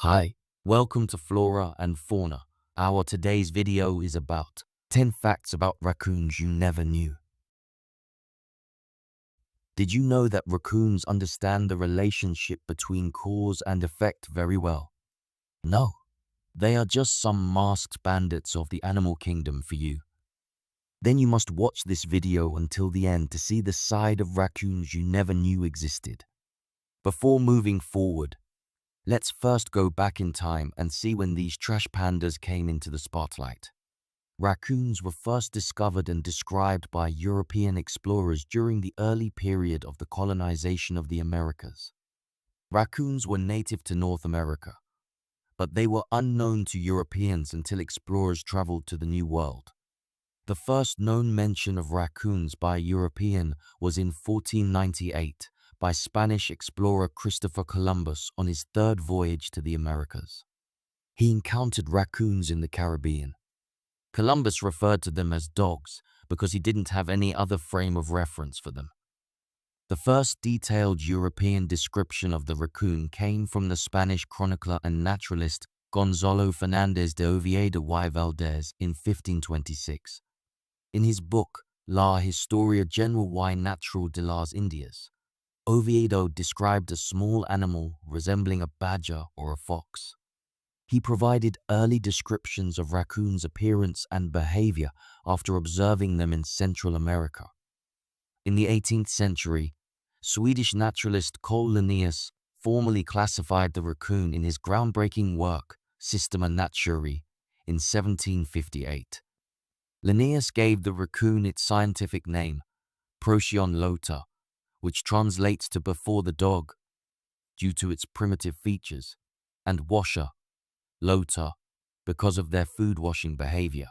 Hi, welcome to Flora and Fauna. Our today's video is about 10 facts about raccoons you never knew. Did you know that raccoons understand the relationship between cause and effect very well? No, they are just some masked bandits of the animal kingdom for you. Then you must watch this video until the end to see the side of raccoons you never knew existed. Before moving forward, let's first go back in time and see when these trash pandas came into the spotlight. Raccoons were first discovered and described by European explorers during the early period of the colonization of the Americas. Raccoons were native to North America, but they were unknown to Europeans until explorers traveled to the New World. The first known mention of raccoons by a European was in 1498 by Spanish explorer Christopher Columbus on his third voyage to the Americas. He encountered raccoons in the Caribbean. Columbus referred to them as dogs because he didn't have any other frame of reference for them. The first detailed European description of the raccoon came from the Spanish chronicler and naturalist Gonzalo Fernández de Oviedo y Valdés in 1526. In his book La Historia General y Natural de las Indias, Oviedo described a small animal resembling a badger or a fox. He provided early descriptions of raccoons' appearance and behavior after observing them in Central America. In the 18th century, Swedish naturalist Carl Linnaeus formally classified the raccoon in his groundbreaking work Systema Naturae in 1758. Linnaeus gave the raccoon its scientific name, Procyon lota, which translates to before the dog, due to its primitive features, and washer, lota, because of their food-washing behavior.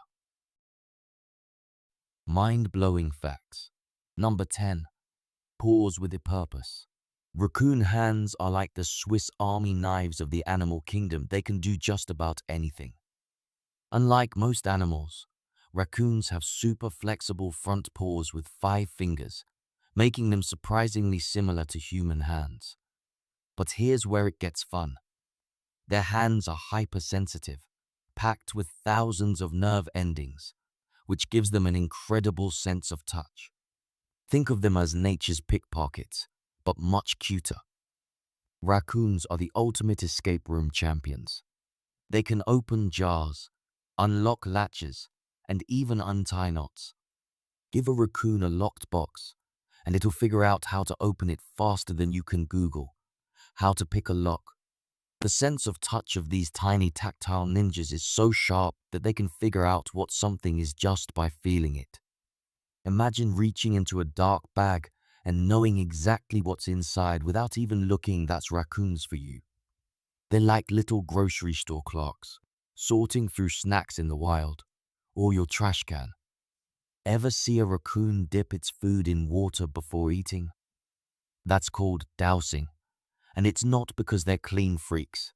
Mind-blowing facts. Number 10. Paws with a purpose. Raccoon hands are like the Swiss Army knives of the animal kingdom. They can do just about anything. Unlike most animals, raccoons have super flexible front paws with 5 fingers, making them surprisingly similar to human hands. But here's where it gets fun. Their hands are hypersensitive, packed with thousands of nerve endings, which gives them an incredible sense of touch. Think of them as nature's pickpockets, but much cuter. Raccoons are the ultimate escape room champions. They can open jars, unlock latches, and even untie knots. Give a raccoon a locked box, and it'll figure out how to open it faster than you can Google how to pick a lock. The sense of touch of these tiny tactile ninjas is so sharp that they can figure out what something is just by feeling it. Imagine reaching into a dark bag and knowing exactly what's inside without even looking. That's raccoons for you. They're like little grocery store clerks, sorting through snacks in the wild, or your trash can. Ever see a raccoon dip its food in water before eating? That's called dousing, and it's not because they're clean freaks.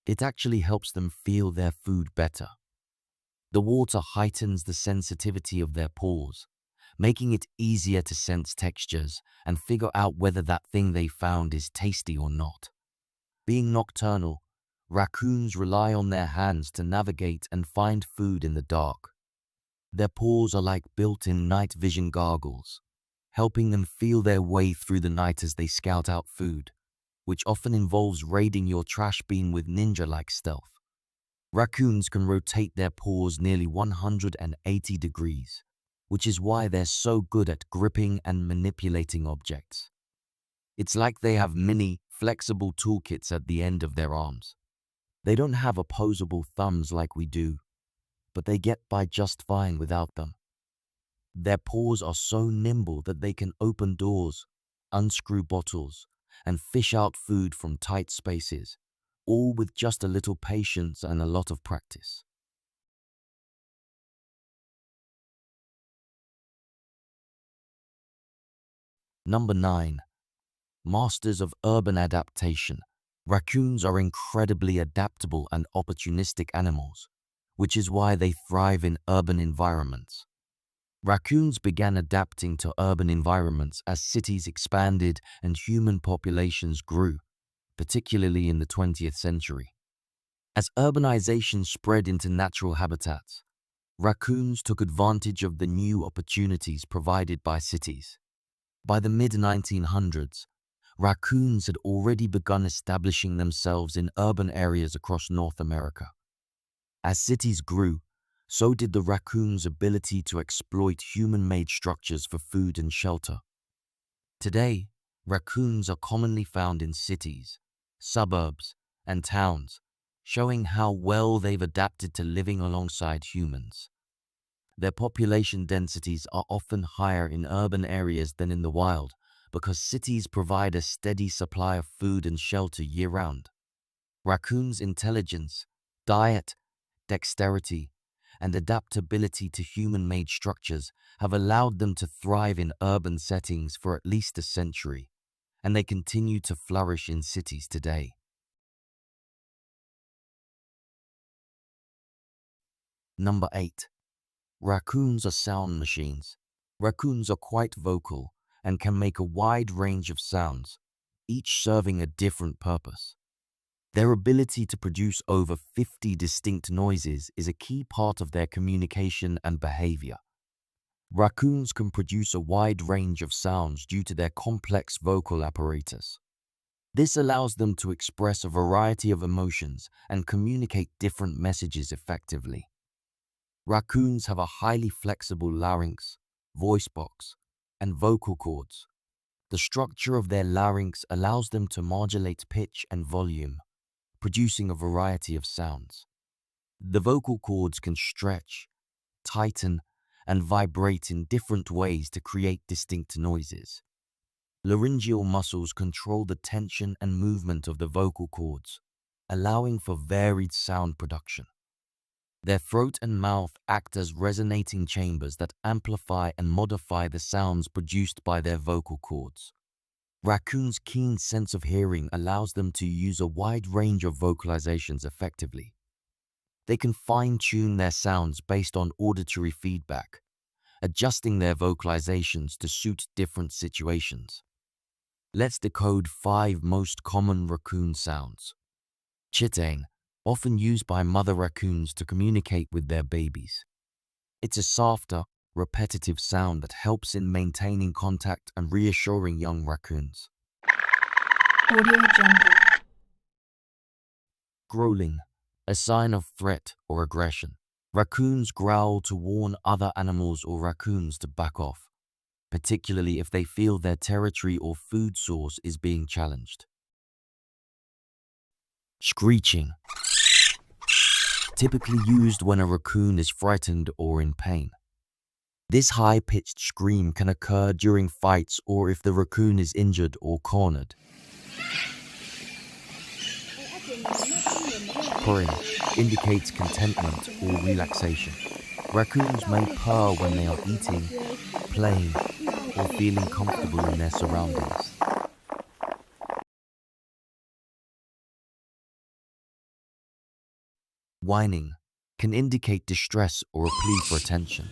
It actually helps them feel their food better. The water heightens the sensitivity of their paws, making it easier to sense textures and figure out whether that thing they found is tasty or not. Being nocturnal, raccoons rely on their hands to navigate and find food in the dark. Their paws are like built-in night vision goggles, helping them feel their way through the night as they scout out food, which often involves raiding your trash bin with ninja-like stealth. Raccoons can rotate their paws nearly 180 degrees, which is why they're so good at gripping and manipulating objects. It's like they have mini, flexible toolkits at the end of their arms. They don't have opposable thumbs like we do, but they get by just fine without them. Their paws are so nimble that they can open doors, unscrew bottles, and fish out food from tight spaces, all with just a little patience and a lot of practice. Number 9. Masters of urban adaptation. Raccoons are incredibly adaptable and opportunistic animals, which is why they thrive in urban environments. Raccoons began adapting to urban environments as cities expanded and human populations grew, particularly in the 20th century. As urbanization spread into natural habitats, raccoons took advantage of the new opportunities provided by cities. By the mid-1900s, raccoons had already begun establishing themselves in urban areas across North America. As cities grew, so did the raccoon's ability to exploit human-made structures for food and shelter. Today, raccoons are commonly found in cities, suburbs, and towns, showing how well they've adapted to living alongside humans. Their population densities are often higher in urban areas than in the wild because cities provide a steady supply of food and shelter year-round. Raccoons' intelligence, diet, dexterity, and adaptability to human-made structures have allowed them to thrive in urban settings for at least a century, and they continue to flourish in cities today. Number 8. Raccoons are sound machines. Raccoons are quite vocal and can make a wide range of sounds, each serving a different purpose. Their ability to produce over 50 distinct noises is a key part of their communication and behavior. Raccoons can produce a wide range of sounds due to their complex vocal apparatus. This allows them to express a variety of emotions and communicate different messages effectively. Raccoons have a highly flexible larynx, voice box, and vocal cords. The structure of their larynx allows them to modulate pitch and volume, producing a variety of sounds. The vocal cords can stretch, tighten, and vibrate in different ways to create distinct noises. Laryngeal muscles control the tension and movement of the vocal cords, allowing for varied sound production. Their throat and mouth act as resonating chambers that amplify and modify the sounds produced by their vocal cords. Raccoons' keen sense of hearing allows them to use a wide range of vocalizations effectively. They can fine-tune their sounds based on auditory feedback, adjusting their vocalizations to suit different situations. Let's decode 5 most common raccoon sounds. Chitting, often used by mother raccoons to communicate with their babies. It's a softer, repetitive sound that helps in maintaining contact and reassuring young raccoons. Audio Jungle. Growling, a sign of threat or aggression. Raccoons growl to warn other animals or raccoons to back off, particularly if they feel their territory or food source is being challenged. Screeching, typically used when a raccoon is frightened or in pain. This high-pitched scream can occur during fights or if the raccoon is injured or cornered. Purring indicates contentment or relaxation. Raccoons may purr when they are eating, playing, or feeling comfortable in their surroundings. Whining can indicate distress or a plea for attention.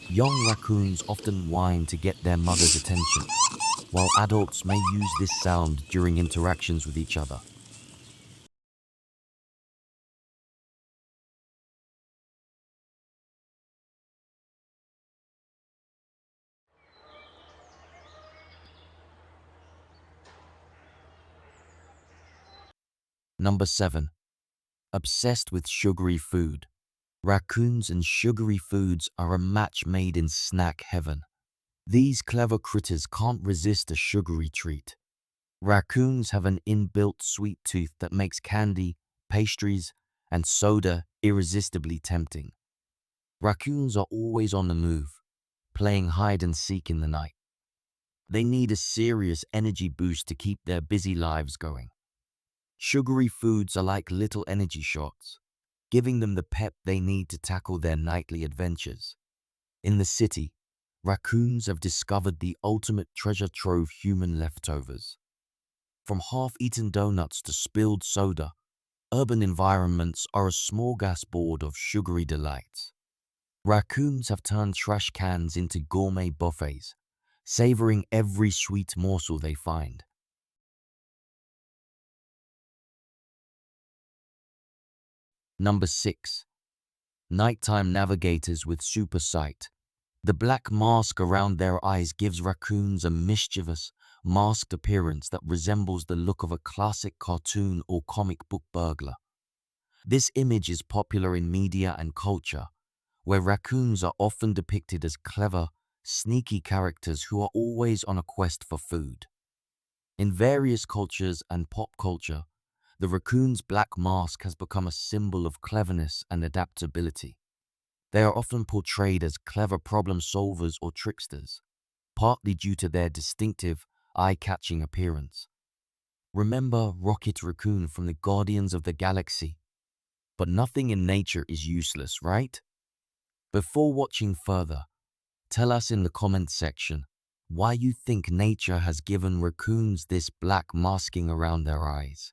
Young raccoons often whine to get their mother's attention, while adults may use this sound during interactions with each other. Number 7. Obsessed with sugary food. Raccoons and sugary foods are a match made in snack heaven. These clever critters can't resist a sugary treat. Raccoons have an inbuilt sweet tooth that makes candy, pastries, and soda irresistibly tempting. Raccoons are always on the move, playing hide and seek in the night. They need a serious energy boost to keep their busy lives going. Sugary foods are like little energy shots, giving them the pep they need to tackle their nightly adventures. In the city, raccoons have discovered the ultimate treasure trove: human leftovers. From half-eaten donuts to spilled soda, urban environments are a smorgasbord of sugary delights. Raccoons have turned trash cans into gourmet buffets, savoring every sweet morsel they find. Number 6. Nighttime navigators with super sight. The black mask around their eyes gives raccoons a mischievous, masked appearance that resembles the look of a classic cartoon or comic book burglar. This image is popular in media and culture, where raccoons are often depicted as clever, sneaky characters who are always on a quest for food. In various cultures and pop culture, the raccoon's black mask has become a symbol of cleverness and adaptability. They are often portrayed as clever problem solvers or tricksters, partly due to their distinctive, eye-catching appearance. Remember Rocket Raccoon from the Guardians of the Galaxy? But nothing in nature is useless, right? Before watching further, tell us in the comments section why you think nature has given raccoons this black masking around their eyes.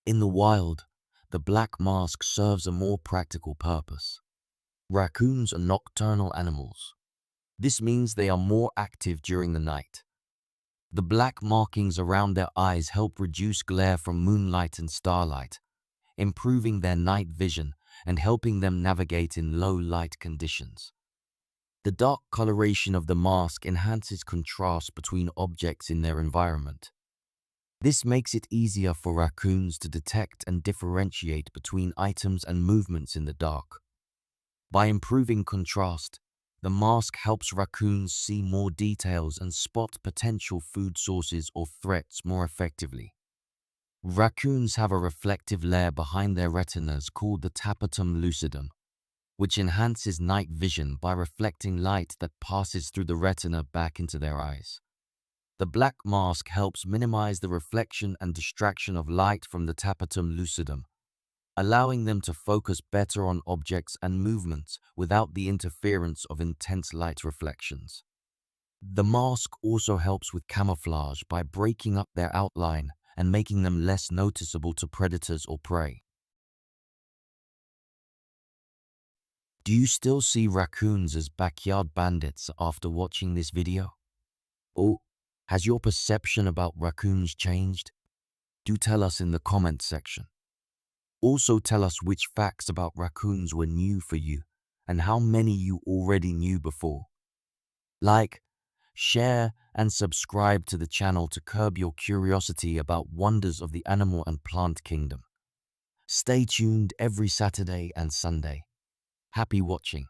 In the wild, the black mask serves a more practical purpose. Raccoons are nocturnal animals. This means they are more active during the night. The black markings around their eyes help reduce glare from moonlight and starlight, improving their night vision and helping them navigate in low light conditions. The dark coloration of the mask enhances contrast between objects in their environment. This makes it easier for raccoons to detect and differentiate between items and movements in the dark. By improving contrast, the mask helps raccoons see more details and spot potential food sources or threats more effectively. Raccoons have a reflective layer behind their retinas called the tapetum lucidum, which enhances night vision by reflecting light that passes through the retina back into their eyes. The black mask helps minimize the reflection and distraction of light from the tapetum lucidum, allowing them to focus better on objects and movements without the interference of intense light reflections. The mask also helps with camouflage by breaking up their outline and making them less noticeable to predators or prey. Do you still see raccoons as backyard bandits after watching this video? Or has your perception about raccoons changed? Do tell us in the comments section. Also tell us which facts about raccoons were new for you and how many you already knew before. Like, share and subscribe to the channel to curb your curiosity about wonders of the animal and plant kingdom. Stay tuned every Saturday and Sunday. Happy watching.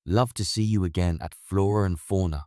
Love to see you again at Flora and Fauna